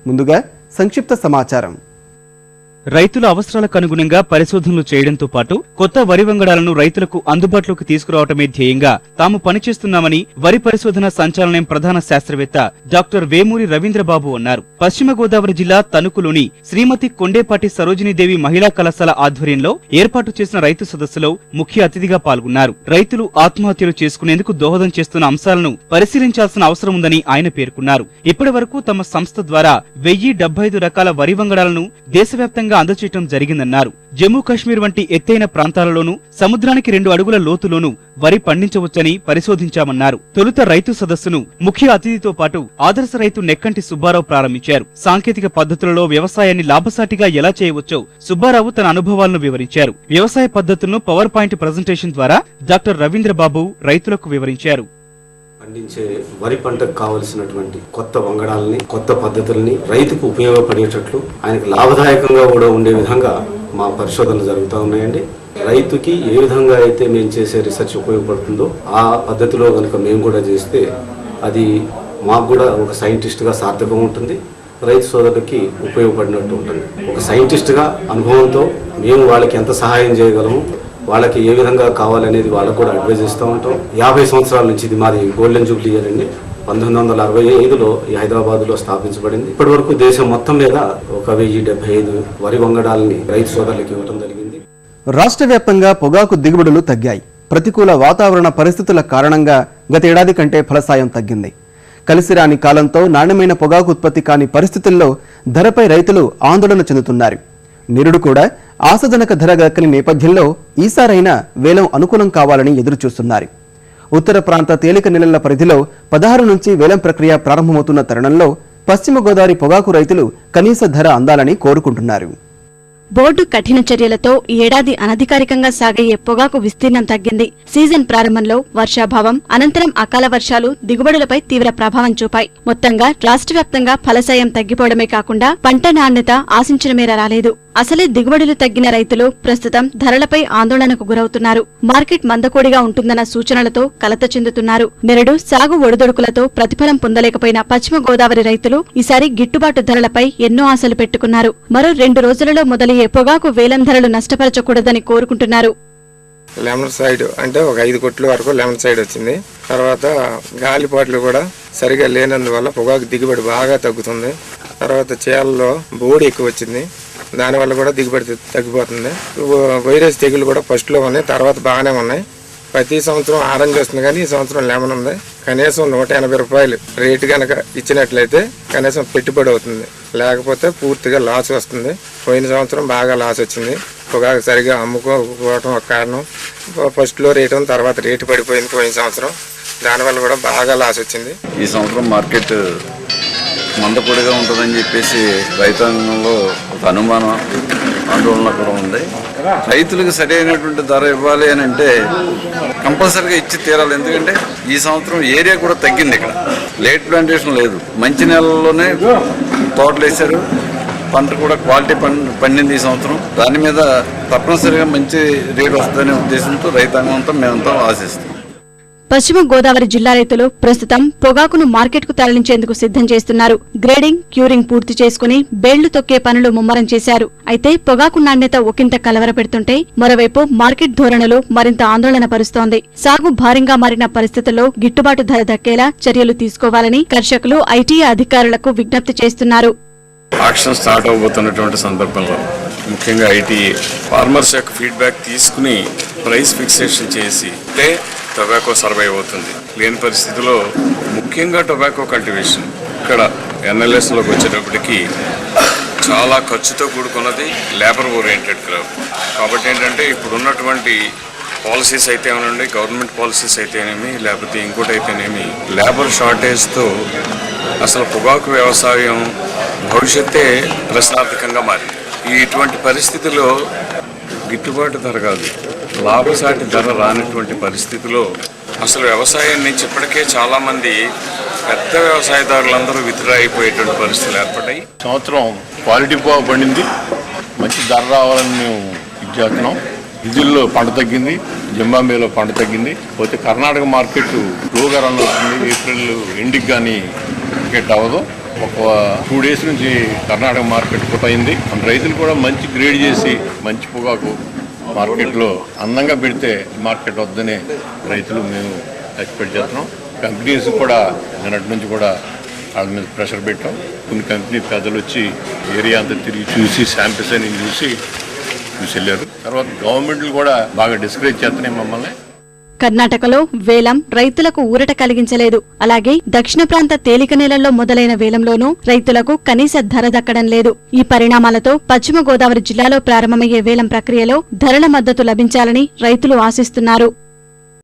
ముందుగా సంక్షిప్త సమాచారం. రైతుల అవసరాలకు అనుగుణంగా పరిశోధనలు చేయడంతో పాటు కొత్త వరి వంగడాలను రైతులకు అందుబాటులోకి తీసుకురావటమే ధ్యేయంగా తాము పనిచేస్తున్నామని వరి పరిశోధన సంచాలనం ప్రధాన శాస్త్రవేత్త డాక్టర్ వేమూరి రవీంద్రబాబు అన్నారు. పశ్చిమ గోదావరి జిల్లా తణుకులోని శ్రీమతి కొండేపాటి సరోజినీదేవి మహిళా కళాశాల ఆధ్వర్యంలో ఏర్పాటు చేసిన రైతు సదస్సులో ముఖ్య అతిథిగా పాల్గొన్నారు. రైతులు ఆత్మహత్యలు చేసుకునేందుకు దోహదం చేస్తున్న అంశాలను పరిశీలించాల్సిన అవసరం ఉందని ఆయన పేర్కొన్నారు. ఇప్పటి వరకు తమ సంస్థ ద్వారా 1075 రకాల వరి వంగడాలను దేశవ్యాప్తంగా అందచేయటం జరిగిందన్నారు. జమ్మూ కశ్మీర్ వంటి ఎత్తైన ప్రాంతాలలోనూ సముద్రానికి 2 అడుగుల లోతులోనూ వరి పండించవచ్చని పరిశోధించామన్నారు. తొలుత రైతు సదస్సును ముఖ్య అతిథితో పాటు ఆదర్శ రైతు నెక్కంటి సుబ్బారావు ప్రారంభించారు. సాంకేతిక పద్ధతులలో వ్యవసాయాన్ని లాభసాటిగా ఎలా చేయవచ్చో సుబ్బారావు తన అనుభవాలను వివరించారు. వ్యవసాయ పద్ధతులను పవర్ పాయింట్ ప్రజెంటేషన్ ద్వారా డాక్టర్ రవీంద్రబాబు రైతులకు వివరించారు. పండించే వరి పంటకు కావలసినటువంటి కొత్త వంగడాలని, కొత్త పద్ధతుల్ని రైతుకు ఉపయోగపడేటట్లు, ఆయనకు లాభదాయకంగా కూడా ఉండే విధంగా మా పరిశోధనలు జరుగుతూ ఉన్నాయండి. రైతుకి ఏ విధంగా అయితే మేము చేసే రీసెర్చ్ ఉపయోగపడుతుందో ఆ పద్ధతిలో కనుక మేము కూడా చేస్తే అది మాకు కూడా ఒక సైంటిస్ట్గా సార్థకం ఉంటుంది, రైతు సోదరులకి ఉపయోగపడినట్టు ఉంటుంది. ఒక సైంటిస్ట్గా అనుభవంతో మేము వాళ్ళకి ఎంత సహాయం చేయగలము, వాళ్ళకి ఏ విధంగా కావాలనేది వాళ్ళకు కూడా అడ్వైజ్ ఇస్తూ ఉంటాం. 50 సంవత్సరాల నుంచి ఇది మాది గోల్డెన్ జూబ్లీ ఇయర్ అండి. 1965లో ఈ హైదరాబాద్లో స్థాపించబడింది. ఇప్పటి వరకు దేశం మొత్తం మీద 1075 వరి వంగడాలని రైతు సోదరులకు ఇవ్వడం జరిగింది. రాష్ట్ర వ్యాప్తంగా పొగాకు దిగుబడులు తగ్గాయి. ప్రతికూల వాతావరణ పరిస్థితుల కారణంగా గత ఏడాది కంటే ఫలసాయం తగ్గింది. కలిసిరాని కాలంతో నాణ్యమైన పొగాకు ఉత్పత్తి కాని పరిస్థితుల్లో ధరపై రైతులు ఆందోళన చెందుతున్నారు. నిరుడు కూడా ఆశాజనక ధర దక్కని నేపథ్యంలో ఈసారైనా వేలం అనుకూలం కావాలని ఎదురుచూస్తున్నారు. ఉత్తర ప్రాంత తేలిక నెలల పరిధిలో 16 నుంచి వేలం ప్రక్రియ ప్రారంభమవుతున్న తరుణంలో పశ్చిమ గోదావరి పొగాకు రైతులు కనీస ధర అందాలని కోరుకుంటున్నారు. బోర్డు కఠిన చర్యలతో ఈ ఏడాది అనధికారికంగా సాగయ్యే పొగాకు విస్తీర్ణం తగ్గింది. సీజన్ ప్రారంభంలో వర్షాభావం, అనంతరం అకాల వర్షాలు దిగుబడులపై తీవ్ర ప్రభావం చూపాయి. మొత్తంగా రాష్ట్ర వ్యాప్తంగా ఫలసాయం తగ్గిపోవడమే కాకుండా పంట నాణ్యత ఆశించిన మేర రాలేదు. అసలే దిగుబడులు తగ్గిన రైతులు ప్రస్తుతం ధరలపై ఆందోళనకు గురవుతున్నారు. మార్కెట్ మందకోడిగా ఉంటుందన్న సూచనలతో కలత చెందుతున్నారు. నెరడు సాగు ఒడిదొడుకులతో ప్రతిఫలం పొందలేకపోయిన పశ్చిమ గోదావరి రైతులు ఈసారి గిట్టుబాటు ధరలపై ఎన్నో ఆశలు పెట్టుకున్నారు. మరో 2 రోజులలో మొదలయ్యే పొగాకు వేలం ధరలు నష్టపరచకూడదని కోరుకుంటున్నారు. లెమన్ సైడ్ అంటే ఒక 5 కొట్ల వరకు లెమన్ సైడ్ వచ్చింది. తర్వాత గాలిపాట్లు కూడా సరిగా లేనందువల్ల పొగాకు దిగుబడి బాగా తగ్గుతుంది. తర్వాత చేలలో బోడి ఎక్కువ వచ్చింది, దానివల్ల కూడా దిగుబడి తగ్గిపోతుంది. వైరస్ తెగులు కూడా ఫస్ట్లో ఉన్నాయి, తర్వాత బాగానే ఉన్నాయి. ప్రతి సంవత్సరం ఆరెంజ్ వస్తుంది, కానీ ఈ సంవత్సరం లెమన్ ఉంది. కనీసం 180 రూపాయలు రేటు కనుక ఇచ్చినట్లయితే కనీసం పెట్టుబడి అవుతుంది, లేకపోతే పూర్తిగా లాస్ వస్తుంది. పోయిన సంవత్సరం బాగా లాస్ వచ్చింది. పొగాకు సరిగా అమ్ముకోకపోవడం ఒక కారణం. ఫస్ట్లో రేటు ఉంది, తర్వాత రేటు పడిపోయింది పోయిన సంవత్సరం, దానివల్ల కూడా బాగా లాస్ వచ్చింది. ఈ సంవత్సరం మార్కెట్ మందపొడిగా ఉంటుందని చెప్పేసి రైతాంగంలో ఒక అనుమానం, ఆందోళన కూడా ఉంది. రైతులకు సరైనటువంటి ధర ఇవ్వాలి అని అంటే కంపల్సరీగా ఇచ్చి తీరాలి. ఎందుకంటే ఈ సంవత్సరం ఏరియా కూడా తగ్గింది. ఇక్కడ లేట్ ప్లాంటేషన్ లేదు, మంచి నెలల్లోనే తోటలు వేశారు, పంట కూడా క్వాలిటీ పండింది ఈ సంవత్సరం. దాని మీద తప్పనిసరిగా మంచి రేటు వస్తుందనే ఉద్దేశంతో రైతాంగంతో మేమంతా ఆశిస్తాం. పశ్చిమ గోదావరి జిల్లా రైతులు ప్రస్తుతం పొగాకును మార్కెట్కు తరలించేందుకు సిద్ధం చేస్తున్నారు. గ్రేడింగ్, క్యూరింగ్ పూర్తి చేసుకుని బేళ్లు తొక్కే పనులు ముమ్మరం చేశారు. అయితే పొగాకు నాణ్యత ఒకంత కలవరపెడుతుంటే మరోవైపు మార్కెట్ ధోరణులు మరింత ఆందోళన పరుస్తోంది. సాగు భారీగా మారిన పరిస్థితుల్లో గిట్టుబాటు ధర దక్కేలా చర్యలు తీసుకోవాలని కర్షకులు ఐటీఐ అధికారులకు విజ్ఞప్తి చేస్తున్నారు. ఆక్షన్ స్టార్ట్ అవబోతున్నటువంటి సందర్భంలో ముఖ్యంగా ఐటీఐ ఫార్మర్స్ యొక్క ఫీడ్బ్యాక్ తీసుకుని ప్రైస్ ఫిక్సేషన్ చేసి టొబాకో సర్వైవ్ అవుతుంది. లేని పరిస్థితిలో ముఖ్యంగా టొబాకో కల్టివేషన్ ఇక్కడ ఎన్ఎల్ఎస్లోకి వచ్చేటప్పటికి చాలా ఖర్చుతో కూడుకున్నది, లేబర్ ఓరియంటెడ్ క్రాప్. కాబట్టి ఏంటంటే ఇప్పుడు ఉన్నటువంటి పాలసీస్ అయితే ఏమనండి, గవర్నమెంట్ పాలసీస్ అయితేనేమి లేకపోతే ఇంకోటి అయితేనేమి, లేబర్ షార్టేజ్తో అసలు పొగాకు వ్యవసాయం భవిష్యత్తే ప్రశ్నార్థకంగా మారింది. ఇటువంటి పరిస్థితిలో గిట్టుబాటు ధర కాదు, లాభసాటి ధర రానటువంటి పరిస్థితిలో అసలు వ్యవసాయం నుంచి ఇప్పటికే చాలామంది పెద్ద వ్యవసాయదారులందరూ విత్డ్రా అయిపోయేటువంటి పరిస్థితులు ఏర్పడ్డాయి. సంవత్సరం క్వాలిటీ పండింది, మంచి ధర రావాలని మేము ఇది చేస్తున్నాం. విజిల్లో పంట తగ్గింది, జింబాబేలో పంట తగ్గింది. పోతే కర్ణాటక మార్కెట్ లోగా రన్ అవుతుంది. ఏప్రిల్ ఎండికి కానీ మార్కెట్ అవ్వదు. ఒక 2 days నుంచి కర్ణాటక మార్కెట్ పోయింది. రైతులు కూడా మంచి గ్రేడ్ చేసి మంచి పొగాకు మార్కెట్లో అందంగా పెడితే మార్కెట్ వద్దనే రైతులు మేము ఎక్స్పెక్ట్ చేస్తున్నాం. కంపెనీస్ కూడా నిన్నటి నుంచి కూడా వాళ్ళ మీద ప్రెషర్ పెట్టాం. కొన్ని కంపెనీ పెద్దలు వచ్చి ఏరియా అంతా తిరిగి చూసి శాంపిల్స్ అని చూసి వెళ్ళారు. తర్వాత గవర్నమెంట్లు కూడా బాగా డిస్కరేజ్ చేస్తున్నాయి మమ్మల్ని. కర్ణాటకలో వేలం రైతులకు ఊరట కలిగించలేదు. అలాగే దక్షిణ ప్రాంత తేలిక నేలల్లో మొదలైన వేలంలోనూ రైతులకు కనీస ధర దక్కడం లేదు. ఈ పరిణామాలతో పశ్చిమ గోదావరి జిల్లాలో ప్రారంభమయ్యే వేలం ప్రక్రియలో ధరల మద్దతు లభించాలని రైతులు ఆశిస్తున్నారు.